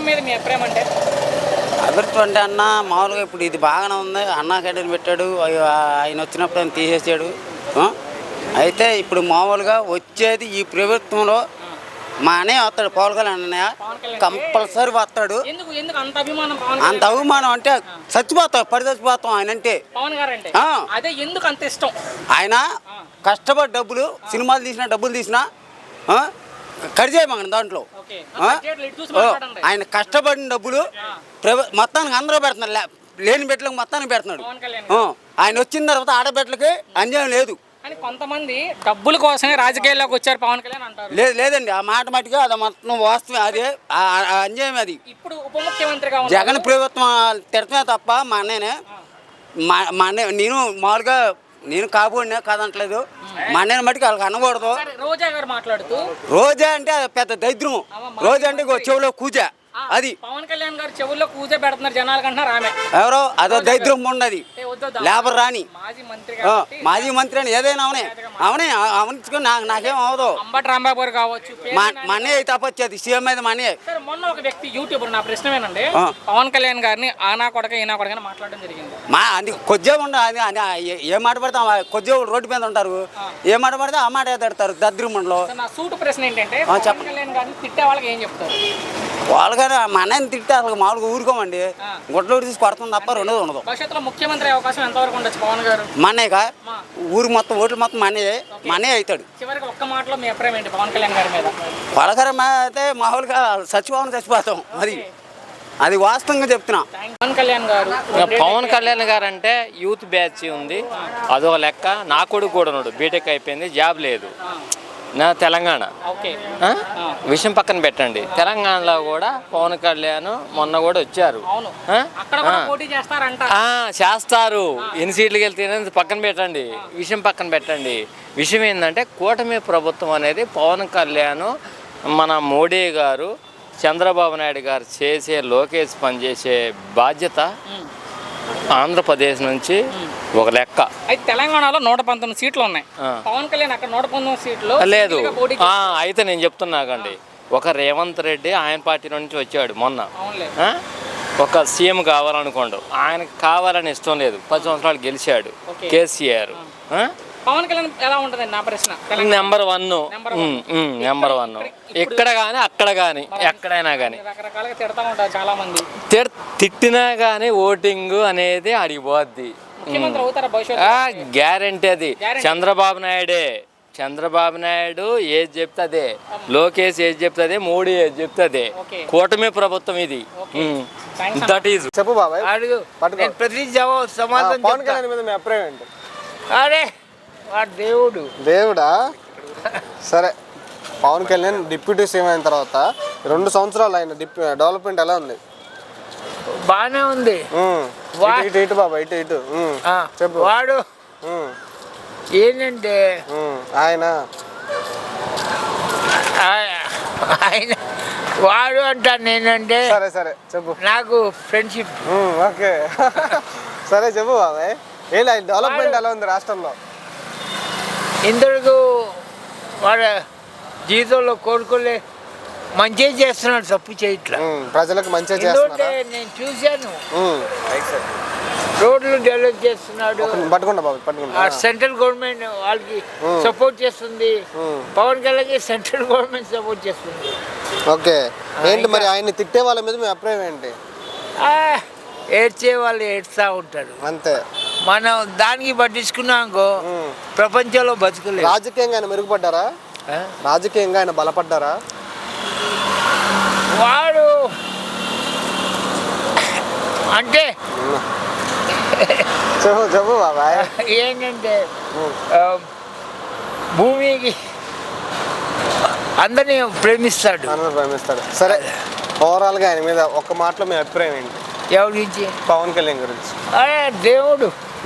మీద మీ అభిప్రాయం అంటే? అభివృద్ధి అంటే అన్న మామూలుగా ఇప్పుడు ఇది బాగానే ఉంది. అన్నా క్యాంటీన్ పెట్టాడు, ఆయన వచ్చినప్పుడు ఆయన తీసేసాడు. అయితే ఇప్పుడు మామూలుగా వచ్చేది ఈ ప్రభుత్వంలో మా అన్నయ్య వస్తాడు, పవన్ కళ్యాణ్ అన్నయ్య కంపల్సరీ వస్తాడు. అంత అభిమానం అంటే చచ్చిపోతాం, పడి చచ్చిపోతాం ఆయన అంటే. ఆయన కష్టపడి డబ్బులు సినిమాలు తీసినా డబ్బులు తీసినా కడిచేయమండి దాంట్లో. ఆయన కష్టపడిన డబ్బులు మొత్తానికి అందరూ పెడుతున్నారు, లేని బిడ్డలకు మొత్తానికి పెడుతున్నాడు. ఆయన వచ్చిన తర్వాత ఆడబిడ్డలకి అన్యాయం లేదు. కొంతమంది డబ్బుల కోసమే రాజకీయాల్లోకి వచ్చారు పవన్ కళ్యాణ్ అంటారు. లేదండి, ఆ మాట మటుగా అది మొత్తం వాస్తవం. అదే అన్యాయం. అది ఇప్పుడు ఉప ముఖ్యమంత్రిగా జగన్ ప్రభుత్వం తిడతమే తప్ప మా అన్నయ్యనే. మా అన్నయ్య నేను మామూలుగా నేను కాబోడినే కాదంటలేదు. మా అన్నయ్య మటుకు వాళ్ళకి అనకూడదు. రోజా గారు మాట్లాడుతూ, రోజా అంటే అది పెద్ద దరిద్రం. రోజా అంటే చెవులో కూజ. అది పవన్ కళ్యాణ్ గారు చెవుల్లో కూజ పెడుతున్నారు జనాల కంటున్నారు. ఆమె ఎవరో అదో దరిద్రం ఉండదు. లేబర్ రాని మాజీ మంత్రి అని ఏదైనా అవనే అవనించుకొని నాకేం అవదు. అంబటి రాంబాబు గారు కావచ్చు, మా అన్నయ్య అయితే తప్పొచ్చేది సీఎం అయితే మా అన్నయ్య. మొన్న ఒక వ్యక్తి యూట్యూబర్, నా ప్రశ్న ఏంటంటే పవన్ కళ్యాణ్ గారిని ఆనా కొడక ఈనా కొడక మాట్లాడడం జరిగింది. అది కొద్దిగా ఉండదు. ఏ మాట పడతాం, కొద్దిగా రోడ్డు మీద ఉంటారు, ఏ మాట పడితే ఆ మాట పెడతారు దద్రిమండలో. నా సూటు ప్రశ్న ఏంటంటే పవన్ కళ్యాణ్ గారిని తిట్టే వాళ్ళకి ఏం చెప్తారు? వాళ్ళకి మా అన్నయ్యని తిట్టే వాళ్ళకి మామూలుగా ఊరుకోమండి, గుడ్లు తీసి కొడుతుంది తప్ప రెండోది ఉండదు. భవిష్యత్తులో ముఖ్యమంత్రి అవకాశం ఎంతవరకు ఉండొచ్చు పవన్ గారు? మా అన్నయ్యగా ఊరు మొత్తం ఓట్లు మొత్తం మా అన్నయ్య అవుతాడు. చివరికి ఒక్క మాటలో మీ అభిప్రాయం ఏంటి పవన్ కళ్యాణ్ గారి మీద? పలకరం అయితే మామూలుగా చచ్చిపోతాం. అది వాస్తవంగా చెప్తున్నా. పవన్ కళ్యాణ్ గారు అంటే యూత్ బ్యాచ్ ఉంది, అదొక లెక్క. నా కొడుకు కూడా ఉన్నాడు, బీటెక్ అయిపోయింది, జాబ్ లేదు. నా తెలంగాణ విషయం పక్కన పెట్టండి, తెలంగాణలో కూడా పవన్ కళ్యాణ్ మొన్న కూడా వచ్చారు. చేస్తారు. ఎన్ని సీట్లకి వెళ్తే పక్కన పెట్టండి, విషయం పక్కన పెట్టండి. విషయం ఏంటంటే కూటమి ప్రభుత్వం అనేది పవన్ కళ్యాణ్, మన మోడీ గారు, చంద్రబాబు నాయుడు గారు చేసే, లోకేష్ పనిచేసే బాధ్యత ఆంధ్రప్రదేశ్ నుంచి ఒక లెక్క. అయితే తెలంగాణలో 119 సీట్లు ఉన్నాయి, పవన్ కళ్యాణ్ అక్కడ 119 సీట్లు లేదు. అయితే నేను చెప్తున్నాకండి, ఒక రేవంత్ రెడ్డి ఆయన పార్టీ నుంచి వచ్చాడు మొన్న, ఒక సీఎం కావాలనుకోండు, ఆయనకు కావాలని ఇష్టం లేదు, 10 సంవత్సరాలు గెలిచాడు కేసీఆర్. పవన్ కళ్యాణ్ ఎలా ఉంటుంది నా ప్రశ్న? నెంబర్ 1 ఇక్కడ కానీ అక్కడ కానీ ఎక్కడైనా కానీ. రకరకాలుగా తిడతా ఉంటారు చాలా మంది. తిట్టినా కానీ ఓటింగ్ అనేది అడిగిపోద్ది, గ్యారంటీ. అది చంద్రబాబు నాయుడు ఏది చెప్తే అదే, లోకేష్ ఏది చెప్తే అదే, మోడీ ఏది చెప్తే అదే. కూటమి ప్రభుత్వం ఇది. That is. చెప్పు బాబాయ్. పవన్ కళ్యాణ్ మీద మీ అభిప్రాయం ఏంటి? అరే దేవుడా. సరే, పవన్ కళ్యాణ్ డిప్యూటీ సీఎం అయిన తర్వాత 2 సంవత్సరాలు ఆయన డెవలప్మెంట్ ఎలా ఉంది? బాగానే ఉంది. ఇటు బాబా, ఇటు చెప్పు. వాడు ఏంటంటే ఆయన వాడు అంటాను నేనంటే. సరే సరే చెప్పు. నాకు ఫ్రెండ్షిప్. ఓకే సరే చెప్పు బాబాయ్. డెవలప్మెంట్ ఎలా ఉంది రాష్ట్రంలో? ఇంతకు వాడు జీవితంలో కోరుకోలే మంచిగా చేస్తున్నాడు, తప్పు చేయట్లా. ప్రజలకు మంచిగా చేస్తున్నాడు. నేను చూశాను, రోడ్లు డెవలప్ చేస్తున్నాడు. సెంట్రల్ గవర్నమెంట్ వాళ్ళకి సపోర్ట్ చేస్తుంది, Pawan Kalyan central government support చేస్తుంది. ఓకే, ఏంటి మరి ఆయన్ని తిట్టే వాళ్ళ మీద మీ అభిప్రాయం ఏంటి? ఏడ్చే వాళ్ళు ఏడ్స్తూ ఉంటారు అంతే. మనం దానికి పట్టించుకున్నాకో ప్రపంచంలో బతుకులేదు. రాజకీయంగా ఆయన మెరుగుపడ్డారా? రాజకీయంగా ఆయన బలపడ్డారా? వాడు అంటే చెప్పు బాబాయ్. ఏంటంటే భూమికి అందరినీ ప్రేమిస్తాడు. సరే, ఓవరాల్గా ఆయన మీద ఒక్క మాటలో మీ అభిప్రాయం ఏంటి? ఎవరి గురించి? పవన్ కళ్యాణ్ గురించి. దేవుడు.